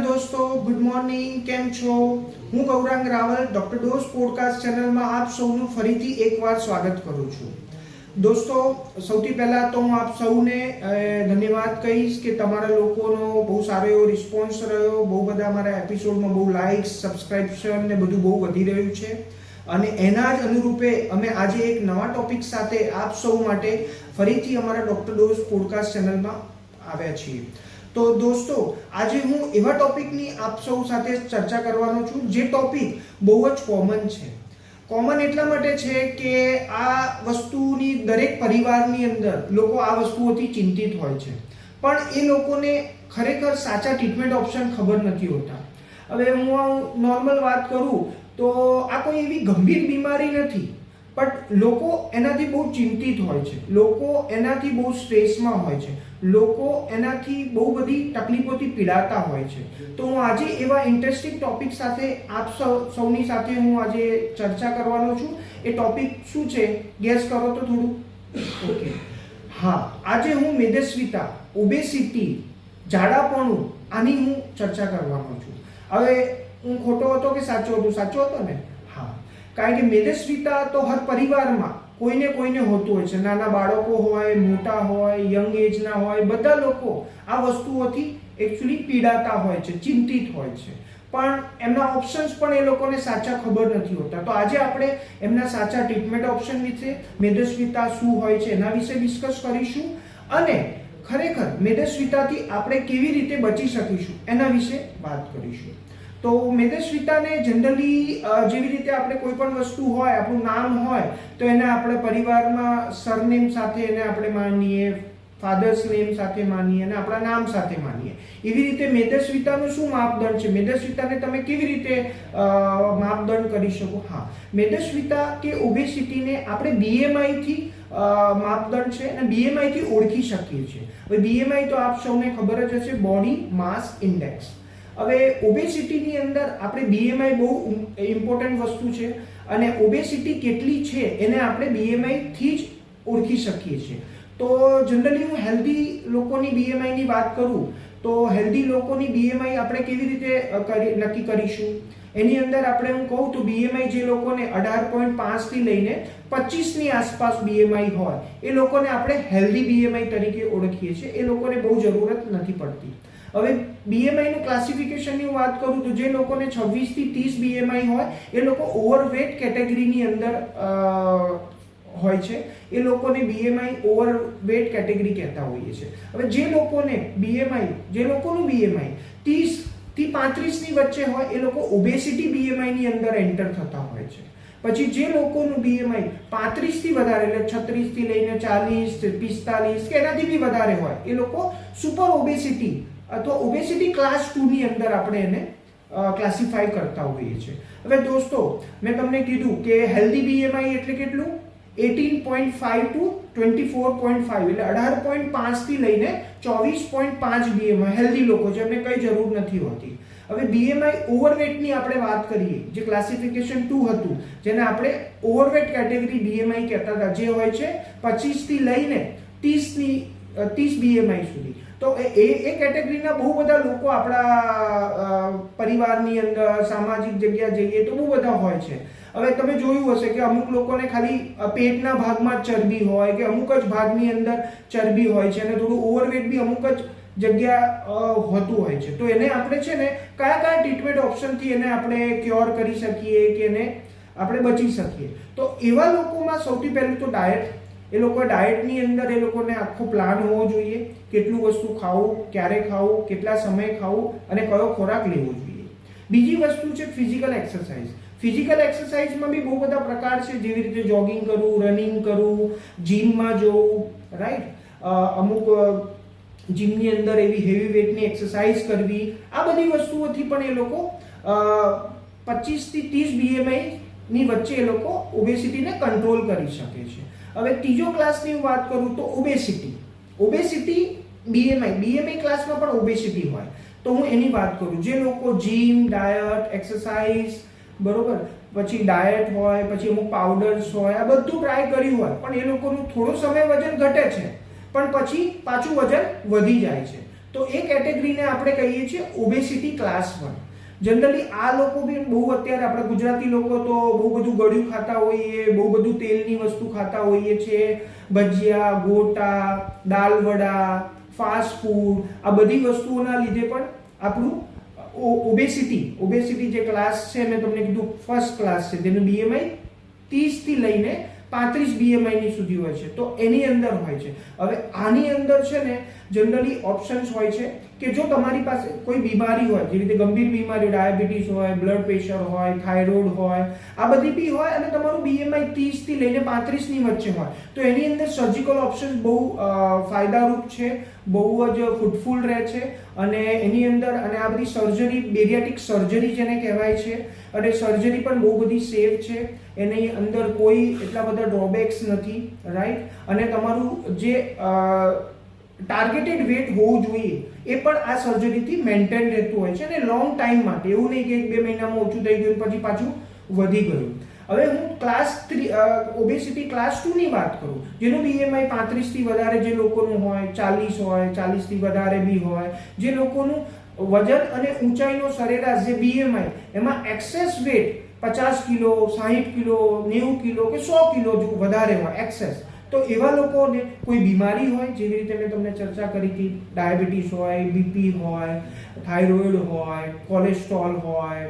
दोस्तों good morning केम छो હું Gaurang Raval doctor dose podcast ચેનલમાં આપ સૌનું ફરીથી એકવાર સ્વાગત કરું છું। દોસ્તો સૌથી પહેલા તો હું આપ સૌને ધન્યવાદ કહીશ કે તમારા લોકોનો બહુ સારો એવો રિસ્પોન્સ રહ્યો, બહુ બધા અમારા એપિસોડમાં બહુ લાઇક્સ, સબસ્ક્રિપ્શન ને બધું બહુ વધી રહ્યું છે અને એના જ અનુરૂપે અમે આજે એક નવા ટોપિક સાથે આપ સૌ માટે ફરીથી અમારા ડોક્ટર ડોઝ પોડકાસ્ટ ચેનલમાં આવ્યા છીએ। તો દોસ્તો આજે હું એવા ટોપિકની આપ સૌ સાથે ચર્ચા કરવાનો છું જે ટોપિક બહુ જ કોમન છે। કોમન એટલા માટે છે કે આ વસ્તુની દરેક પરિવારની અંદર લોકો આ વસ્તુઓથી ચિંતિત હોય છે, પણ એ લોકોને ખરેખર સાચા ટ્રીટમેન્ટ ઓપ્શન ખબર નથી હોતા। હવે હું નોર્મલ વાત કરું તો આ કોઈ એવી ગંભીર બીમારી નથી, પણ લોકો એનાથી બહુ ચિંતિત હોય છે, લોકો એનાથી બહુ સ્ટ્રેસમાં હોય છે, લોકો એનાથી બહુ બધી તકલીફોથી પીડાતા હોય છે। તો હું આજે એવા ઇન્ટરેસ્ટિંગ ટોપિક સાથે આપ સૌની સાથે હું આજે ચર્ચા કરવાનો છું। એ ટોપિક શું છે ગેસ કરો તો થોડું? ઓકે, હા, આજે હું મેદસ્વીતા, ઓબેસિટી, જાડાપણું આની હું ચર્ચા કરવાનો છું। હવે હું ખોટો હતો કે સાચો હતો? સાચો હતો ને? હા, કારણ કે મેદસ્વીતા તો હર પરિવારમાં કોઈને હોતું હોય છે। નાના બાળકો હોય, મોટા હોય, યંગ એજના હોય, બધા લોકો આ વસ્તુઓથી એકચ્યુઅલી પીડાતા હોય છે, ચિંતિત હોય છે, પણ એમના ઓપ્શન્સ પણ એ લોકોને સાચા ખબર નથી હોતા। તો આજે આપણે એમના સાચા ટ્રીટમેન્ટ ઓપ્શન વિશે, મેદસ્વીતા શું હોય છે એના વિશે ડિસ્કસ કરીશું અને ખરેખર મેદસ્વીતાથી આપણે કેવી રીતે બચી શકીશું એના વિશે વાત કરીશું। તો મેદસ્વીતાને જનરલી જેવી રીતે આપણે કોઈ પણ વસ્તુ હોય, આપણું નામ હોય તો એને આપણે પરિવારમાં સરનેમ સાથે એને આપણે માનીએ, ફાધર્સ નેમ સાથે માનીએ અને આપણા નામ સાથે માનીએ। એવી રીતે મેદસ્વીતાનું શું માપદંડ છે? મેદસ્વીતાને તમે કેવી રીતે માપદંડ કરી શકો? હા, મેદસ્વીતા કે ઓબેસિટીને આપણે BMI થી માપદંડ છે અને BMI થી ઓળખી શકીએ છીએ। હવે BMI તો આપ સૌને ખબર જ હશે, બોડી માસ ઇન્ડેક્સ। હવે ઓબેસિટીની અંદર આપણે BMI બહુ ઇમ્પોર્ટન્ટ વસ્તુ છે અને ઓબેસિટી કેટલી છે એને આપણે BMI થી જ ઓળખી શકીએ છીએ। તો જનરલી હું હેલ્ધી લોકોની BMI ની વાત કરું તો હેલ્ધી લોકોની BMI આપણે કેવી રીતે નક્કી કરીશું? એની અંદર આપણે હું કહું તો BMI જે લોકોને 18.5 થી લઈને 25 ની આસપાસ BMI હોય એ લોકોને આપણે હેલ્ધી BMI તરીકે ઓળખીએ છીએ। એ લોકોને બહુ જરૂરત નથી પડતી। હવે BMI નું ક્લાસિફિકેશનની વાત કરું તો જે લોકોને 26 થી 30 BMI હોય એ લોકો ઓવરવેટ કેટેગરીની અંદર હોય છે, એ લોકોને BMI ઓવરવેટ કેટેગરી કહેતા હોઈએ છીએ। હવે જે લોકોનું BMI 30 થી 35 ની વચ્ચે હોય એ લોકો ઓબેસિટી BMI ની અંદર એન્ટર થતા હોય છે। પછી જે લોકોનું BMI 35 થી વધારે એટલે 36 થી લઈને 40, 45 કે એનાથી બી વધારે હોય એ લોકો સુપર ઓબેસિટી અથવા ઓબેસિટી ક્લાસ 2 ની અંદર આપણે એને ક્લાસિફાઈ કરતા હોઈએ છીએ। હવે દોસ્તો મેં તમને કીધું કે હેલ્ધી BMI એટલે કેટલું? 18.5 to 24.5 એટલે 18.5 થી લઈને 24.5 BMI હેલ્ધી લોકો છે, એમને કઈ જરૂર નથી હોતી। હવે BMI ઓવરવેટની આપણે વાત કરીએ, જે ક્લાસિફિકેશન 2 હતું જેને આપણે ઓવરવેટ કેટેગરી BMI કહેતા હતા, જે હોય છે 25 થી લઈને 30 BMI સુધી। તો એ કેટેગરીના બહુ બધા લોકો આપણા પરિવારની અંદર, સામાજિક જગ્યા જઈએ તો બહુ બધા હોય છે। હવે તમે જોયું હશે કે અમુક લોકોને ખાલી પેટના ભાગમાં ચરબી હોય કે અમુક જ ભાગની અંદર ચરબી હોય છે અને થોડું ઓવરવેટ બી અમુક જ જગ્યા હોતું હોય છે। તો એને આપણે છે ને કયા ટ્રીટમેન્ટ ઓપ્શનથી એને આપણે ક્યોર કરી શકીએ કે એને આપણે બચી શકીએ? તો એવા લોકોમાં સૌથી પહેલું તો ડાયટ। એ લોકો ડાયટની અંદર એ લોકોને આખો પ્લાન હોવો જોઈએ, કેટલું વસ્તુ ખાવું, ક્યારે ખાવું, કેટલા સમય ખાવું અને કયો ખોરાક લેવો જોઈએ। બીજી વસ્તુ છે ફિઝિકલ એક્સરસાઇઝ। ફિઝિકલ એક્સરસાઇઝમાં બી બહુ બધા પ્રકાર છે, જેવી રીતે જોગિંગ કરવું, રનિંગ કરવું, જીમમાં જવું, રાઈટ, અમુક જીમની અંદર એવી હેવી વેટની એક્સરસાઇઝ કરવી, આ બધી વસ્તુઓથી પણ એ લોકો 25 થી 30 BMI ની વચ્ચે એ લોકો ઓબેસિટીને કંટ્રોલ કરી શકે છે। હવે ત્રીજો ક્લાસની વાત કરું તો ઓબેસિટી BMI ક્લાસમાં પણ ઓબેસિટી હોય તો હું એની વાત કરું। જે લોકો જીમ, ડાયટ, એક્સરસાઇઝ, બરોબર, પછી ડાયટ હોય, પછી અમુક પાવડર્સ હોય, આ બધું ટ્રાય કર્યું હોય પણ એ લોકોનું થોડો સમય વજન ઘટે છે પણ પછી પાછું વજન વધી જાય છે, તો એ કેટેગરીને આપણે કહીએ છીએ ઓબેસિટી ક્લાસ 1. જનરલી આ લોકો બી બહુ અત્યારે આપણે ગુજરાતી લોકો તો બહુ બધું ગળ્યું ખાતા હોઈએ, બહુ બધું તેલની વસ્તુ ખાતા હોઈએ છે, ભજીયા, ગોટા, દાલ વડા, ફાસ્ટ ફૂડ, આ બધી વસ્તુઓના લીધે પણ આપણું ઓબેસિટી જે ક્લાસ છે, મેં તમને કીધું ફર્સ્ટ ક્લાસ છે, તેનું BMI 30 થી લઈને 35 BMI ની સુધી હોય છે. તો એની અંદર હોય છે. હવે આની અંદર છે ને જનરલી ઓપ્શન્સ હોય છે કે જો તમારી પાસે કોઈ બીમારી હોય, જેવી રીતે ગંભીર બીમારી, ડાયાબિટીસ હોય, બ્લડ પ્રેશર હોય, થાઇરોઇડ હોય, આ બધી બી હોય અને તમારું BMI 30 થી લઈને 35 ની વચ્ચે હોય, તો એની અંદર સર્જિકલ ઓપ્શન બહુ ફાયદારૂપ છે, બહુ જ ફ્રૂટફુલ રહે છે. અને એની અંદર અને આ બધી સર્જરી, બેરિયાટિક સર્જરી જેને કહેવાય છે, અને સર્જરી પણ બહુ બધી સેફ છે, એની અંદર કોઈ એટલા બધા ડ્રોબેક્સ નથી, રાઈટ. અને તમારું જે ટાર્ગેટેડ વેટ હોવું જોઈએ એ પણ આ સર્જરીથી મેન્ટેન રહેતું હોય છે, અને લોંગ ટાઈમ માટે, એવું નહીં કે 1-2 મહિનામાં ઓછું થઈ ગયું પછી પાછું વધી ગયું. હવે હું ક્લાસ 3 ઓબેસિટી ક્લાસ 2 ની વાત કરું, જેનું BMI 35 થી વધારે જે લોકોનું હોય, 40 હોય, 40 થી વધારે બી હોય, જે લોકોનું વજન અને ઊંચાઈનો સરેરાશ જે BMI એમાં excess weight 50 kilo, 60 kilo, 90 kilo કે 100 કિલો જો વધારે હોય એક્સેસ, તો એવા લોકોને કોઈ બીમારી હોય, જેવી રીતે મેં તમને ચર્ચા કરી હતી, ડાયાબિટીસ હોય, BP હોય, થાઇરોઇડ હોય, કોલેસ્ટ્રોલ હોય,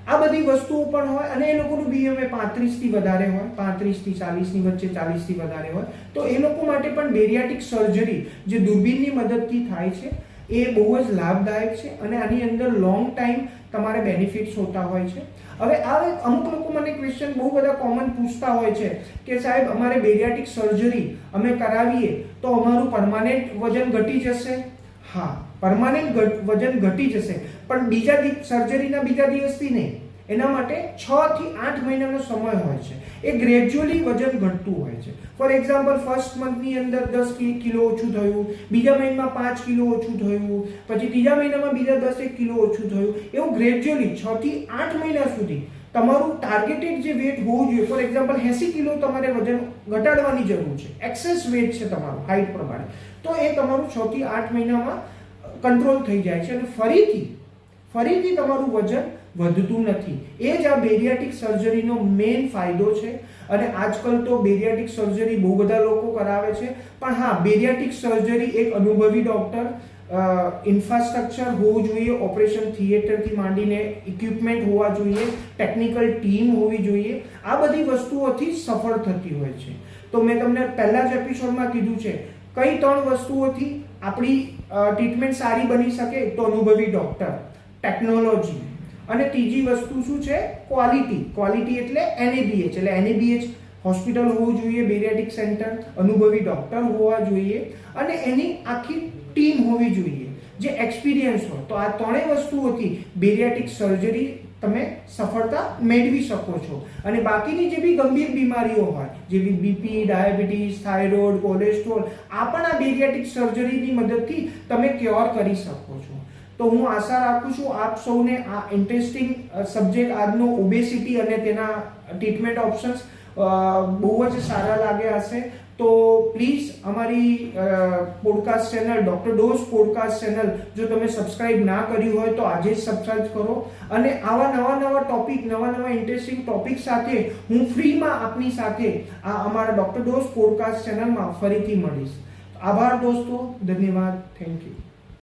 આ બધી વસ્તુઓ પણ હોય, અને એ લોકોનું BMI 35 થી વધારે હોય, 35 થી 40 ની વચ્ચે, 40 થી વધારે હોય, તો એ લોકો માટે પણ બેરિયાટિક સર્જરી જે દૂરબીનની મદદથી થાય છે એ બહુ જ લાભદાયક છે, અને આની અંદર લોંગ ટાઈમ તમારે બેનિફિટ્સ હોતા હોય છે. હવે આ અમુક લોકો મને ક્વેશ્ચન બહુ બધા કોમન પૂછતા હોય છે કે સાહેબ અમારે બેરિયાટિક સર્જરી અમે કરાવીએ તો અમારું પરમાનન્ટ વજન ઘટી જશે? હા, પરમાનન્ટ વજન ઘટી જશે, પણ સર્જરીના બીજા દિવસથી નહીં. એના માટે 6 થી 8 મહિનાનો સમય હોય છે. એ ગ્રેજ્યુઅલી વજન ઘટતું હોય છે. ફોર એક્ઝામ્પલ, ફર્સ્ટ મંથની અંદર 10 કિલો ઓછું થયું, બીજા મહિનામાં 5 કિલો ઓછું થયું, પછી ત્રીજા મહિનામાં બીજા 10 કિલો ઓછું થયું, એવું ગ્રેજ્યુઅલી 6 થી 8 મહિના સુધી તમારું ટાર્ગેટેડ જે વેટ હોવું જોઈએ. ફોર એક્ઝામ્પલ 80 કિલો તમારે વજન ઘટાડવાની જરૂર છે, એક્સેસ વેટ છે તમારું હાઈટ પ્રમાણે, તો એ તમારું 6 થી 8 મહિનામાં કંટ્રોલ થઈ જાય છે, અને ફરીથી તમારું વજન વધતું નથી. એ જ આ બેરિયાટિક સર્જરીનો મેઇન ફાયદો છે. અને આજકાલ તો બેરિયાટિક સર્જરી બહુ બધા લોકો કરાવે છે, પણ હા, બેરિયાટિક સર્જરી એક અનુભવી ડોક્ટર, ઇન્ફ્રાસ્ટ્રક્ચર હોવું જોઈએ, ઓપરેશન થિયેટરથી માંડીને ઇક્વિપમેન્ટ હોવા જોઈએ, ટેકનિકલ ટીમ હોવી જોઈએ, આ બધી વસ્તુઓથી સફળ થતી હોય છે. તો મેં તમને પહેલા જ એપિસોડમાં કીધું છે, કઈ 3 વસ્તુઓથી આપણી ટ્રીટમેન્ટ સારી બની શકે? તો અનુભવી ડોક્ટર, ટેકનોલોજી, અને ત્રીજી વસ્તુ શું છે? ક્વોલિટી એટલે NABH, એટલે NABH હોસ્પિટલ હોવું જોઈએ, બેરિયાટિક સેન્ટર, અનુભવી ડોક્ટર હોવા જોઈએ, અને એની આખી ટીમ હોવી જોઈએ જે એક્સપિરિયન્સ હોય. તો આ 3 વસ્તુઓથી બેરિયાટિક સર્જરી તમે સફળતા મેળવી શકો છો. અને બાકીની જે બી ગંભીર બીમારીઓ હોય, જેવી BP, ડાયાબિટીસ, થાઇરોઇડ, કોલેસ્ટ્રોલ, આ પણ આ બેરિયાટિક સર્જરીની મદદથી તમે ક્યોર કરી શકો છો. તો હું આશા રાખું છું આપ સૌને આ ઇન્ટરેસ્ટિંગ સબ્જેક્ટ આજનો ઓબેસિટી અને તેના ટ્રીટમેન્ટ ઓપ્શન્સ બહુ જ સારા લાગ્યા હશે. તો પ્લીઝ અમારી podcast channel doctor dose podcast channel જો તમે સબસ્ક્રાઇબ ના કર્યું હોય તો આજે જ સબસ્ક્રાઇબ કરો, અને આવા નવા ટોપિક, નવા ઇન્ટરેસ્ટિંગ ટોપિક સાથે હું ફ્રીમાં આપની સાથે આ અમારા ડોક્ટર ડોઝ પોડકાસ્ટ ચેનલમાં ફરીથી મળીશ. આભાર દોસ્તો, ધન્યવાદ, થેન્ક યુ.